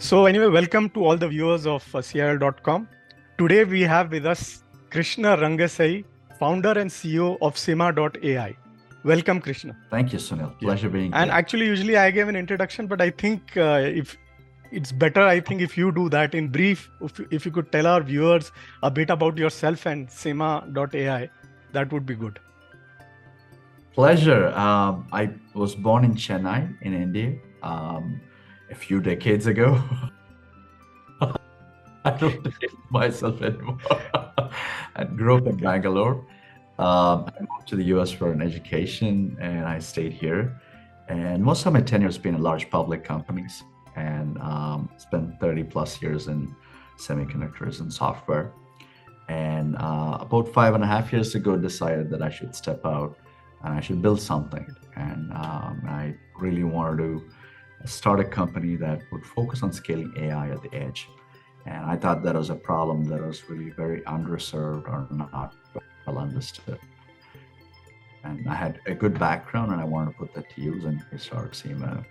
So anyway, welcome to all the viewers of CIL.com. Today we have with us Krishna Rangasayee, founder and CEO of SiMa.ai. Welcome, Krishna. Thank you, Sunil. Pleasure being And here. actually, usually I gave an introduction, but I think if it's better, if you do that in brief, if you could tell our viewers a bit about yourself and SiMa.ai, that would be good. Pleasure. I was born in Chennai, in India, a few decades ago. I don't date myself anymore. I grew up in Bangalore. I moved to the US for an education, and I stayed here. And most of my tenure has been in large public companies, and spent 30 plus years in semiconductors and software. And about 5.5 years ago, decided that I should step out and I should build something. And I really wanted to start a company that would focus on scaling AI at the edge. And I thought that was a problem that was really very underserved or not well understood. And I had a good background and I wanted to put that to use, and we started SiMa.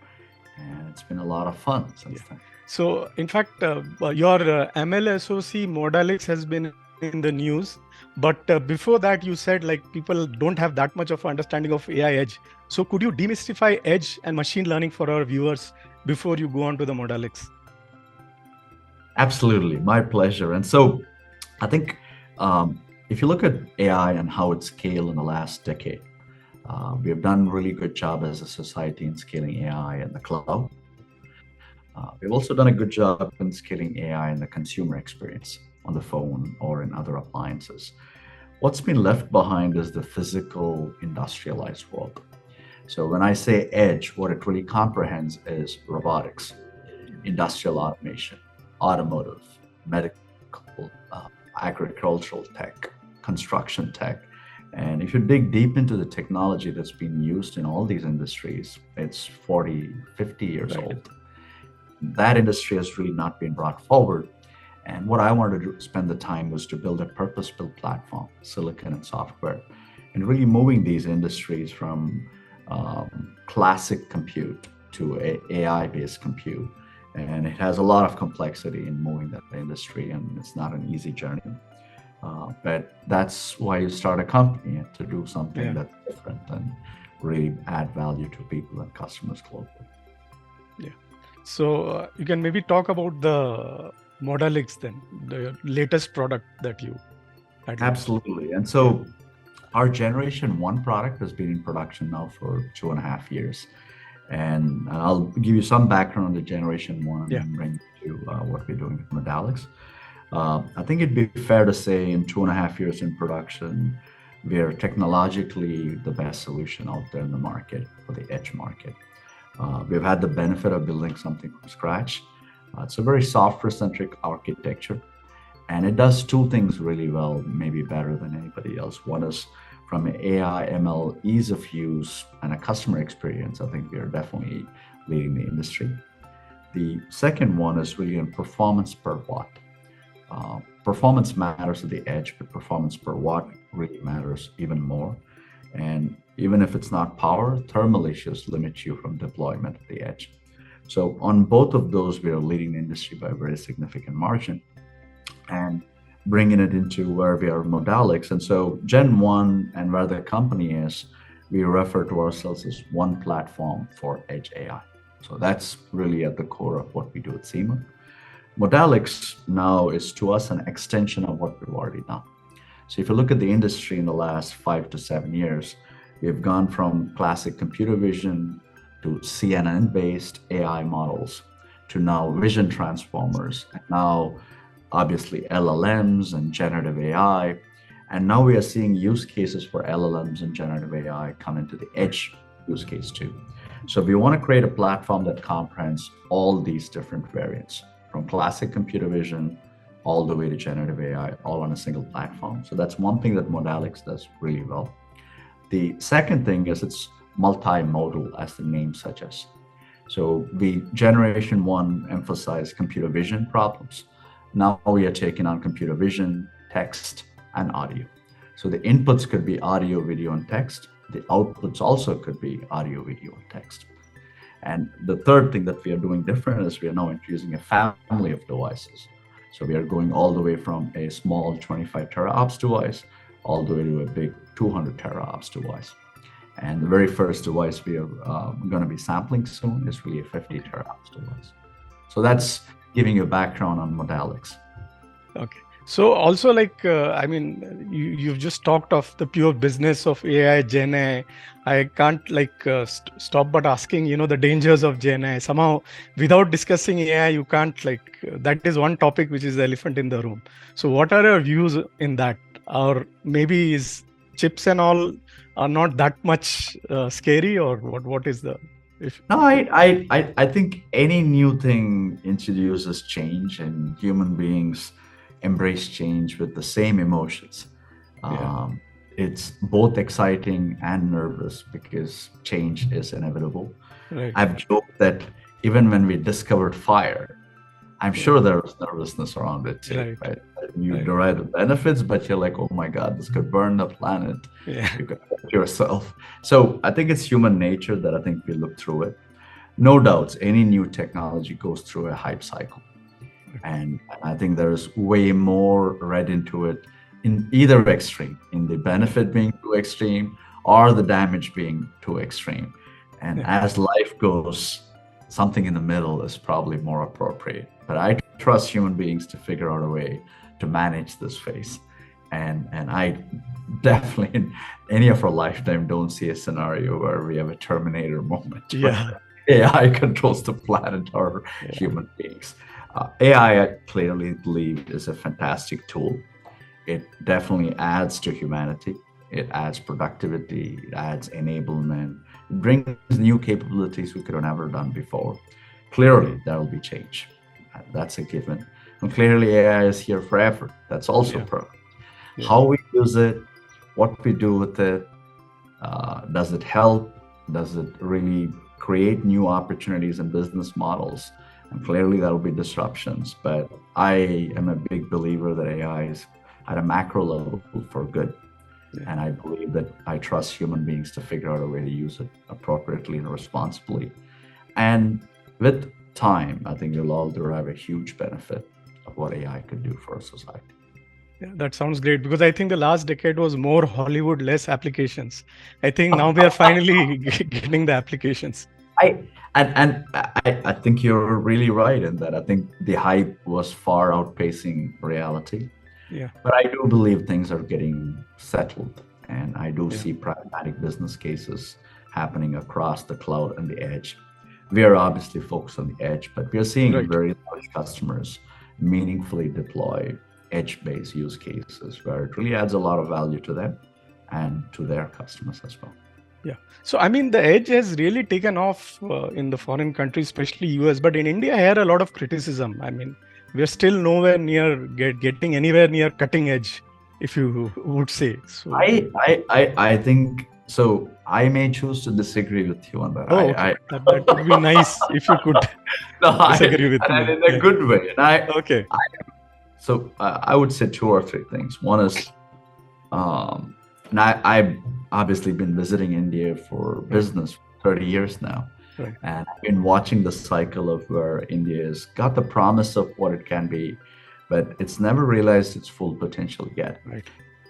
And it's been a lot of fun since then. So in fact, your ML SoC Modalix has been in the news, but before that you said like people don't have that much of understanding of AI edge. So could you demystify edge and machine learning for our viewers before you go on to the Modalix? Absolutely, my pleasure. And so I think if you look at AI and how it's scaled in the last decade, we have done a really good job as a society in scaling AI in the cloud. We've also done a good job in scaling AI in the consumer experience on the phone or in other appliances. What's been left behind is the physical industrialized world. So when I say edge, what it really comprehends is robotics, industrial automation, automotive, medical, agricultural tech, construction tech. And if you dig deep into the technology that's been used in all these industries, it's 40, 50 years old. That industry has really not been brought forward. And what I wanted to spend the time was to build a purpose-built platform, silicon and software, and really moving these industries from classic compute to AI-based compute. And it has a lot of complexity in moving that industry, and it's not an easy journey. But that's why you start a company, to do something that's different and really add value to people and customers globally. Yeah. So you can maybe talk about the Modalix then, the latest product that you had. Absolutely. And so our generation 1 product has been in production now for 2.5 years. And I'll give you some background on the generation 1 and bring you to what we're doing with Modalix. I think it'd be fair to say in 2.5 years in production, we are technologically the best solution out there in the market for the edge market. We've had the benefit of building something from scratch. It's a very software-centric architecture, and it does two things really well, maybe better than anybody else. One is from an AI, ML, ease of use, and a customer experience. I think we are definitely leading the industry. The second one is really in performance per watt. Performance matters at the edge, but performance per watt really matters even more. And even if it's not power, thermal issues limit you from deployment at the edge. So on both of those, we are leading the industry by a very significant margin and bringing it into where we are Modalix. And so Gen 1 and where the company is, we refer to ourselves as one platform for edge AI. So that's really at the core of what we do at SiMa. Modalix now is to us an extension of what we've already done. So if you look at the industry in the last 5 to 7 years, we've gone from classic computer vision to CNN-based AI models to now vision transformers, and now obviously LLMs and generative AI. And now we are seeing use cases for LLMs and generative AI come into the edge use case too. So we want to create a platform that comprehends all these different variants, from classic computer vision all the way to generative AI, all on a single platform. So that's one thing that Modalix does really well. The second thing is it's multimodal, as the name suggests. So the generation 1 emphasized computer vision problems. Now we are taking on computer vision, text, and audio. So the inputs could be audio, video, and text. The outputs also could be audio, video, and text. And the third thing that we are doing different is we are now introducing a family of devices. So we are going all the way from a small 25 teraops device all the way to a big 200 teraops device. And the very first device we are going to be sampling soon is really a 50 teraops device. So that's giving you a background on Modalix. Okay. So also I mean, you've just talked of the pure business of AI, Gen AI. I can't stop but asking, the dangers of Gen AI. Somehow, without discussing AI, you can't that is one topic which is the elephant in the room. So what are your views in that? Or maybe is chips and all are not that much scary, or what is the... No, I think any new thing introduces change, and human beings embrace change with the same emotions. It's both exciting and nervous because change is inevitable. Right. I've joked that even when we discovered fire, I'm sure there was nervousness around it too, right? You derive the benefits, but you're like, oh my God, this could burn the planet. You could hurt yourself. So I think it's human nature that I think we look through it. No doubts, any new technology goes through a hype cycle. And I think there's way more read into it in either extreme, in the benefit being too extreme or the damage being too extreme. And as life goes, something in the middle is probably more appropriate. But I trust human beings to figure out a way to manage this phase. And I definitely, in any of our lifetime, don't see a scenario where we have a Terminator moment. AI controls the planet or human beings. AI, I clearly believe, is a fantastic tool. It definitely adds to humanity. It adds productivity. It adds enablement. It brings new capabilities we could have never done before. Clearly, there will be change. That's a given. And clearly, AI is here forever. That's also perfect. How we use it, what we do with it, does it help? Does it really create new opportunities and business models? And clearly, there will be disruptions. But I am a big believer that AI is at a macro level for good. And I believe that I trust human beings to figure out a way to use it appropriately and responsibly. And with time, I think we'll all derive a huge benefit of what AI could do for our society. Yeah, that sounds great, because I think the last decade was more Hollywood, less applications. I think now we are finally getting the applications. I think you're really right in that. I think the hype was far outpacing reality. But I do believe things are getting settled, and I do see pragmatic business cases happening across the cloud and the edge. We are obviously focused on the edge, but we are seeing very large customers meaningfully deploy edge-based use cases where it really adds a lot of value to them and to their customers as well. Yeah. So, I mean, the edge has really taken off in the foreign countries, especially US. But in India, I hear a lot of criticism. I mean, we're still nowhere near getting anywhere near cutting edge, if you would say. So, I think so. I may choose to disagree with you on that. That would be nice if you could disagree with me. In a good way. And So I would say two or three things. One is, and I've obviously been visiting India for business for 30 years now. And I've been watching the cycle of where India has got the promise of what it can be, but it's never realized its full potential yet.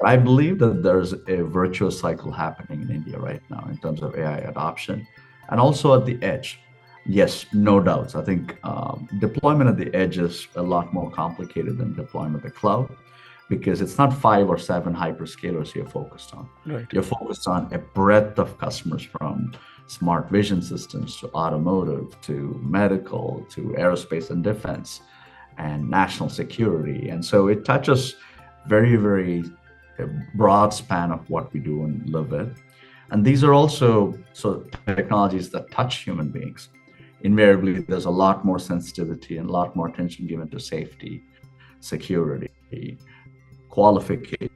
I believe that there's a virtuous cycle happening in India right now in terms of AI adoption, and also at the edge. Yes, no doubts. I think deployment at the edge is a lot more complicated than deployment at the cloud, because it's not 5 or 7 hyperscalers you're focused on. You're focused on a breadth of customers, from smart vision systems to automotive to medical to aerospace and defense and national security. And so it touches very, very broad span of what we do and live with. And these are also technologies that touch human beings. Invariably, there's a lot more sensitivity and a lot more attention given to safety, security, qualification.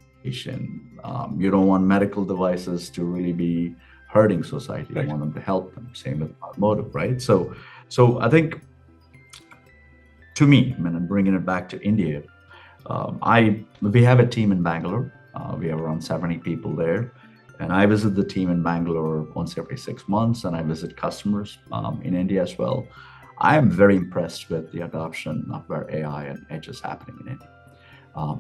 You don't want medical devices to really be hurting society. You want them to help them. Same with automotive, right? So I think, to me, I mean, I'm bringing it back to India. We have a team in Bangalore. We have around 70 people there. And I visit the team in Bangalore once every 6 months, and I visit customers in India as well. I am very impressed with the adoption of where AI and edge is happening in India.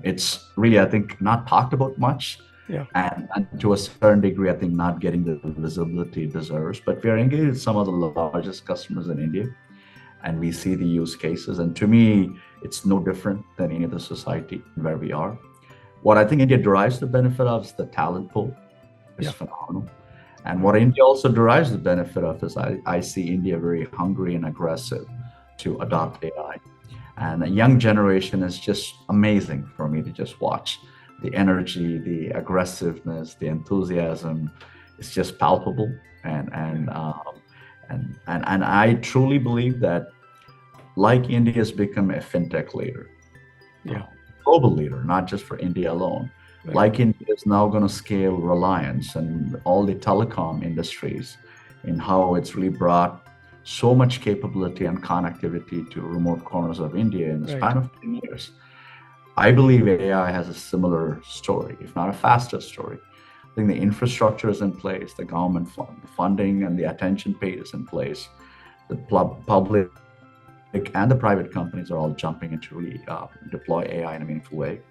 It's really, I think, not talked about much. Yeah. And to a certain degree, I think not getting the visibility it deserves. But we are engaged with some of the largest customers in India, and we see the use cases. And to me, it's no different than any other society where we are. What I think India derives the benefit of is the talent pool is phenomenal. And what India also derives the benefit of is I see India very hungry and aggressive to adopt AI. And the young generation is just amazing for me to just watch. The energy, the aggressiveness, the enthusiasm is just palpable. And I truly believe that, like India has become a fintech leader, global leader, not just for India alone. Right. Like India is now going to scale Reliance and all the telecom industries in how it's really brought so much capability and connectivity to remote corners of India in the span of 10 years. I believe AI has a similar story, if not a faster story. I think the infrastructure is in place, the government funding and the attention paid is in place. The public and the private companies are all jumping in to really deploy AI in a meaningful way.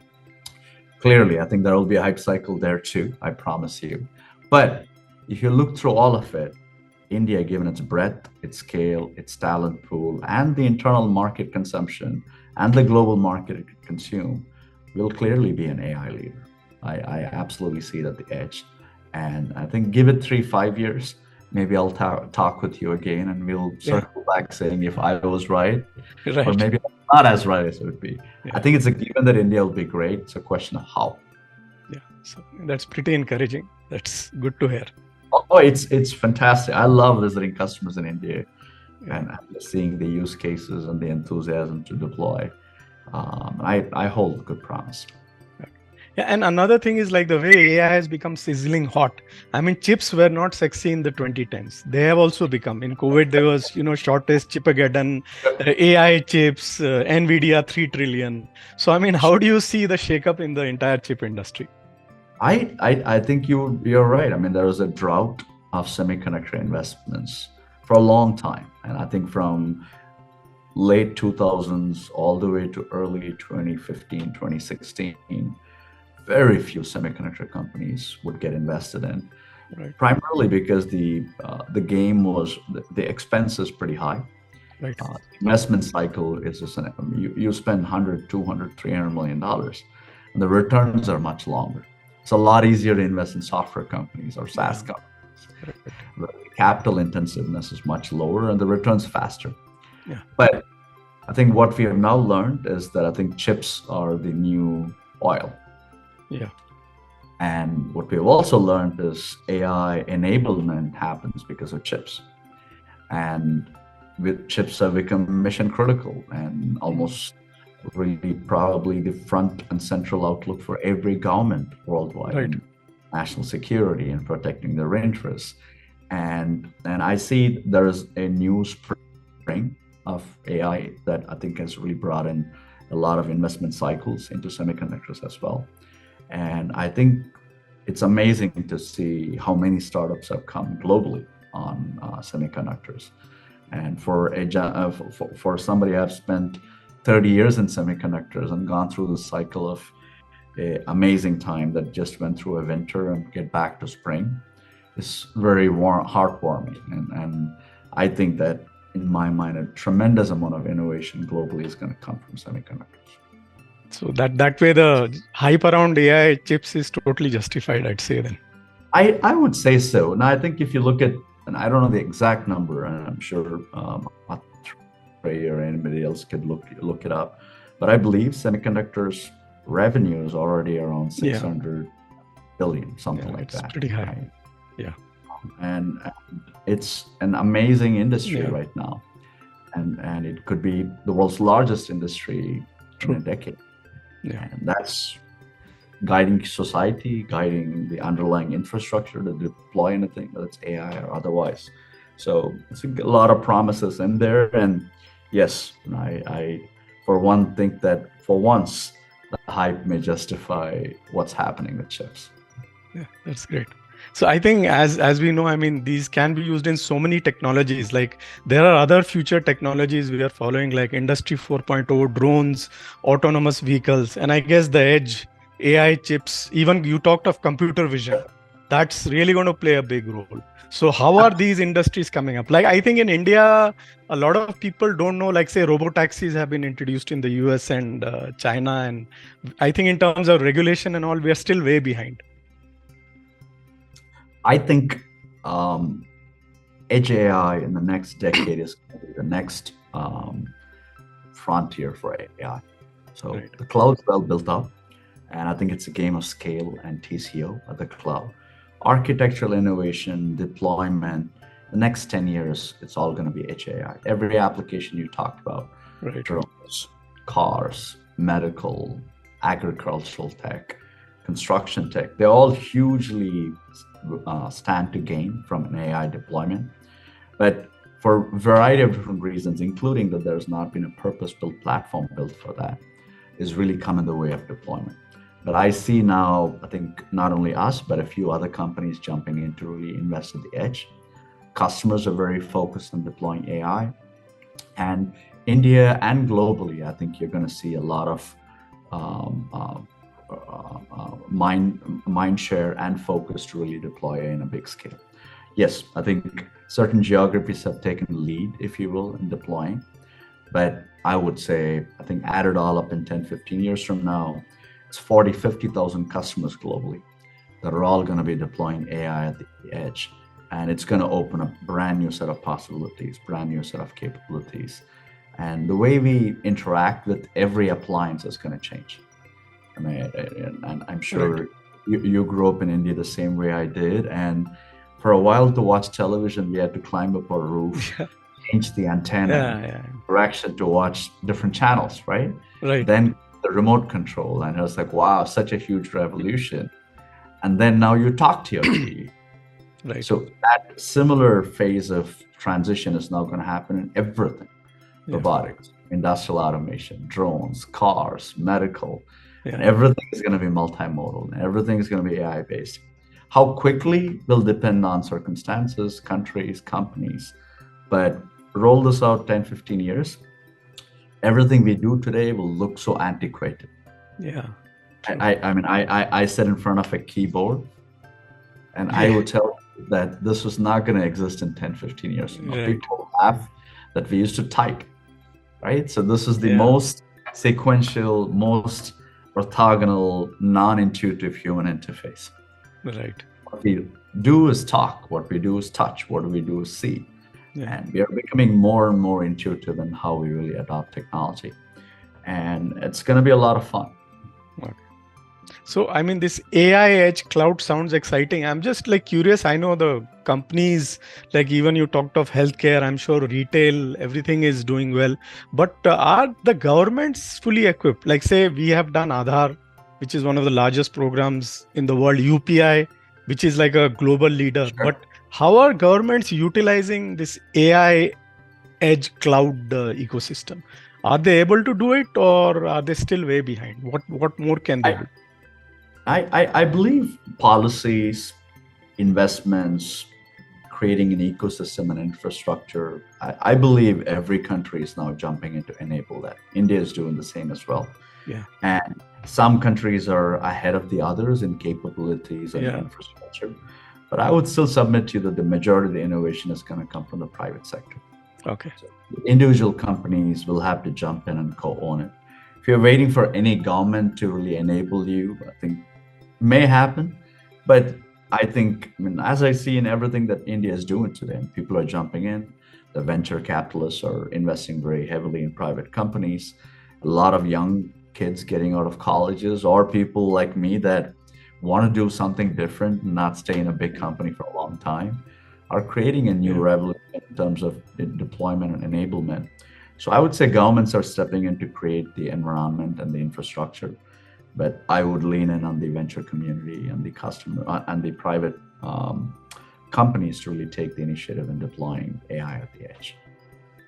Clearly, I think there will be a hype cycle there too, I promise you. But if you look through all of it, India, given its breadth, its scale, its talent pool, and the internal market consumption, and the global market it could consume, will clearly be an AI leader. I absolutely see it at the edge. And I think give it 3-5 years, maybe I'll talk with you again and we'll circle back saying if I was right, or maybe I'm not as right as it would be. I think it's a given that India will be great. It's a question of how. Yeah, so that's pretty encouraging. That's good to hear. Oh, it's fantastic. I love visiting customers in India and seeing the use cases and the enthusiasm to deploy. I hold good promise. Yeah, and another thing is like the way AI has become sizzling hot. I mean, chips were not sexy in the 2010s. They have also become. In COVID, there was, shortest Chipageddon, AI chips, NVIDIA 3 trillion. So, I mean, how do you see the shakeup in the entire chip industry? I think you're right. I mean, there was a drought of semiconductor investments for a long time. And I think from late 2000s all the way to early 2015, 2016, very few semiconductor companies would get invested in, primarily because the game was, the expense is pretty high. Investment cycle is just, you spend 100, 200, $300 million, and the returns are much longer. It's a lot easier to invest in software companies or SaaS companies. The capital intensiveness is much lower and the returns faster. But I think what we have now learned is that I think chips are the new oil. And what we've also learned is AI enablement happens because of chips. And with chips have become mission critical and almost really probably the front and central outlook for every government worldwide, national security and protecting their interests. And I see there is a new spring of AI that I think has really brought in a lot of investment cycles into semiconductors as well. And I think it's amazing to see how many startups have come globally on semiconductors. And for somebody who have spent 30 years in semiconductors and gone through the cycle of an amazing time that just went through a winter and get back to spring, is very heartwarming. And I think that, in my mind, a tremendous amount of innovation globally is going to come from semiconductors. So that way the hype around AI chips is totally justified, I'd say then. I would say so. Now, I think if you look at, and I don't know the exact number, and I'm sure Trey or anybody else could look it up, but I believe semiconductors revenue is already around 600 billion, something like that. It's pretty high. And it's an amazing industry right now. And it could be the world's largest industry in a decade. And that's guiding society, guiding the underlying infrastructure to deploy anything, whether it's AI or otherwise. So it's a lot of promises in there. And yes, I for one think that for once the hype may justify what's happening with chips. Yeah, that's great. So I think as we know, I mean, these can be used in so many technologies. Like there are other future technologies we are following, like Industry 4.0, drones, autonomous vehicles, and I guess the edge, AI chips. Even you talked of computer vision. That's really going to play a big role. So how are these industries coming up? Like I think in India, a lot of people don't know. Like say, robo taxis have been introduced in the US and China, and I think in terms of regulation and all, we are still way behind. I think edge AI in the next decade is going to be the next frontier for AI. So Right. the cloud's well built up, and I think it's a game of scale and TCO at the cloud. Architectural innovation, deployment, the next 10 years, it's all going to be edge AI. Every application you talked about, Right. drones, cars, medical, agricultural tech, construction tech, they all hugely stand to gain from an AI deployment. But for a variety of different reasons, including that there's not been a purpose-built platform built for that, is really come in the way of deployment. But I see now, I think not only us, but a few other companies jumping in to really invest at the edge. Customers are very focused on deploying AI. And India and globally, I think you're going to see a lot of mind share and focus to really deploy AI in a big scale. Yes, I think certain geographies have taken lead, if you will, in deploying. But I would say, I think add it all up in 10, 15 years from now, it's 40, 50,000 customers globally that are all going to be deploying AI at the edge. And it's going to open a brand new set of possibilities, brand new set of capabilities. And the way we interact with every appliance is going to change. I mean, and I'm sure you grew up in India the same way I did. And for a while to watch television, we had to climb up our roof, change the antenna, direction to watch different channels, right? Right. Then the remote control, and it was like, wow, such a huge revolution. And then now you talk to your TV. Right. So that similar phase of transition is now going to happen in everything. Robotics, industrial automation, drones, cars, medical, and everything is going to be multimodal, and everything is going to be AI based. How quickly will depend on circumstances, countries, companies, but roll this out 10, 15 years, everything we do today will look so antiquated. Yeah. I mean, I sit in front of a keyboard and I will tell you that this was not going to exist in 10, 15 years. People laugh that we used to type, right? So this is the most sequential, most orthogonal, non-intuitive human interface. Right. What we do is talk. What we do is touch. What we do is see. And we are becoming more and more intuitive in how we really adopt technology. And it's going to be a lot of fun. Okay. So, I mean, this AI edge cloud sounds exciting. I'm just like curious. I know the companies, like even you talked of healthcare, I'm sure retail, everything is doing well. But are the governments fully equipped? Like say we have done Aadhaar, which is one of the largest programs in the world, UPI, which is like a global leader. But how are governments utilizing this AI edge cloud ecosystem? Are they able to do it, or are they still way behind? What more can they do? I believe policies, investments, creating an ecosystem and infrastructure, I believe every country is now jumping in to enable that. India is doing the same as well. And some countries are ahead of the others in capabilities and infrastructure. But I would still submit to you that the majority of the innovation is going to come from the private sector. Okay. So individual companies will have to jump in and co-own it. If you're waiting for any government to really enable you, I think may happen. But I think, I mean, as I see in everything that India is doing today, people are jumping in. The venture capitalists are investing very heavily in private companies. A lot of young kids getting out of colleges, or people like me that want to do something different and not stay in a big company for a long time, are creating a new revolution in terms of deployment and enablement. So I would say governments are stepping in to create the environment and the infrastructure, but I would lean in on the venture community and the customer and the private companies to really take the initiative in deploying AI at the edge.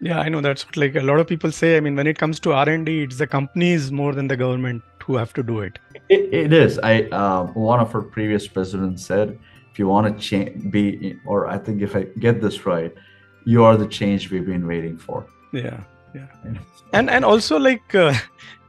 Yeah, I know that's what, like a lot of people say. I mean, when it comes to R&D, it's the companies more than the government who have to do it. It is. One of our previous presidents said, if if you want to or I think if I get this right, you are the change we've been waiting for. Yeah. And also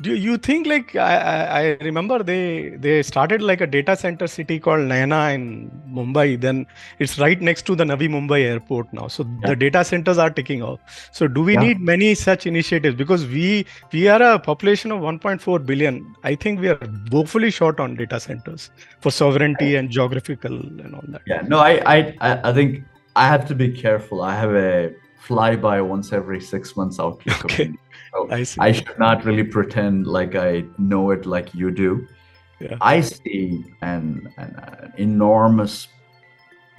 do you think I remember they started like a data center city called Naina in Mumbai. Then it's right next to the Navi Mumbai airport now. So the data centers are taking off. So do we need many such initiatives? Because we are a population of 1.4 billion. I think we are woefully short on data centers for sovereignty and geographical and all that. Yeah, no, I think I have to be careful. I have a flyby once every 6 months outlook. Okay. So I see. I should not really pretend like I know it like you do. Yeah. I see an enormous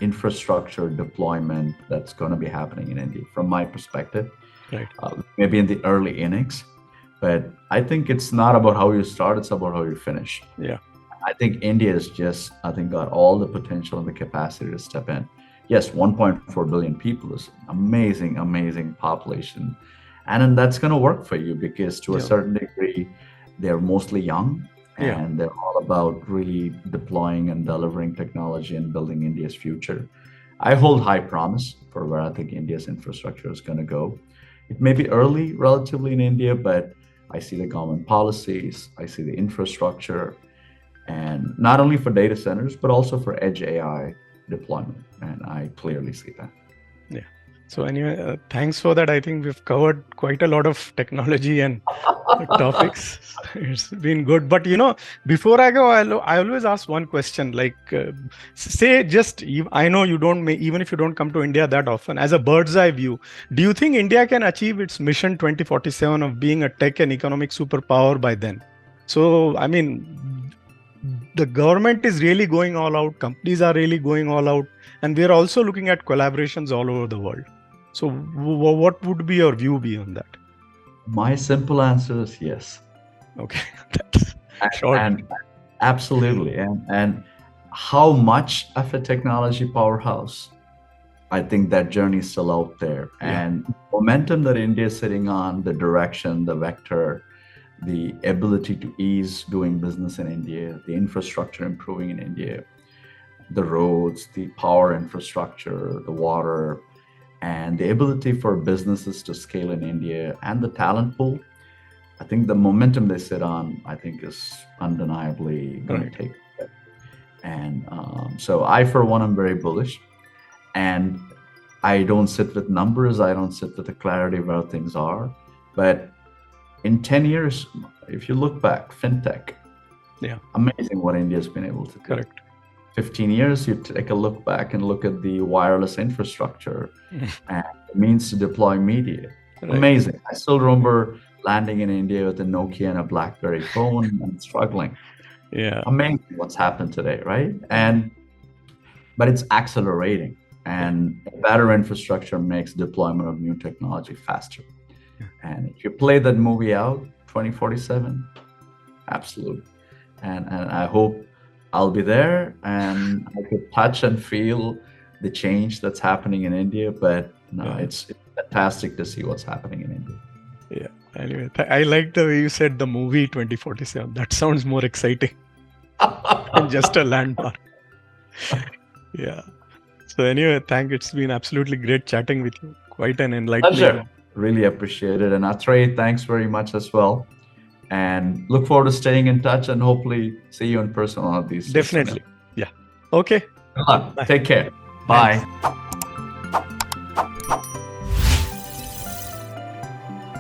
infrastructure deployment that's going to be happening in India from my perspective. Right. Maybe in the early innings, but I think it's not about how you start, it's about how you finish. Yeah. I think India has got all the potential and the capacity to step in. Yes, 1.4 billion people is amazing population. And then that's going to work for you because to a certain degree, they're mostly young and they're all about really deploying and delivering technology and building India's future. I hold high promise for where I think India's infrastructure is going to go. It may be early relatively in India, but I see the government policies, I see the infrastructure, and not only for data centers, but also for edge AI deployment. And I clearly see that. Yeah. So anyway, thanks for that. I think we've covered quite a lot of technology and topics. It's been good. But before I go, I always ask one question. I know you don't, even if you don't come to India that often, as a bird's eye view, do you think India can achieve its mission 2047 of being a tech and economic superpower by then? So, I mean, the government is really going all out. Companies are really going all out. And we are also looking at collaborations all over the world. So what would be your view on that? My simple answer is yes. Okay. That's short. And absolutely. And how much of a technology powerhouse? I think that journey is still out there. Yeah. And momentum that India is sitting on, the direction, the vector, the ability to ease doing business in India, the infrastructure improving in India, the roads, the power infrastructure, the water, and the ability for businesses to scale in India and the talent pool. I think the momentum they sit on, I think, is undeniably going to take it. And so I, for one, am very bullish. And I don't sit with numbers. I don't sit with the clarity of where things are. But in 10 years, if you look back, fintech, amazing what India's been able to do. Correct. 15 years, you take a look back and look at the wireless infrastructure and the means to deploy media. Right. Amazing. I still remember landing in India with a Nokia and a BlackBerry phone and struggling. Yeah. Amazing what's happened today, right? But it's accelerating, and better infrastructure makes deployment of new technology faster. And if you play that movie out, 2047, absolutely. And I hope I'll be there and I could touch and feel the change that's happening in India. But no, it's fantastic to see what's happening in India. Yeah. Anyway, I like the way you said the movie 2047. That sounds more exciting than just a landmark. Yeah. So anyway, it's been absolutely great chatting with you. Quite an enlightening. Pleasure. Really appreciate it. And Atreyu, thanks very much as well. And look forward to staying in touch and hopefully see you in person on these. Definitely. Yeah. Okay. Good luck. Bye. Take care. Bye.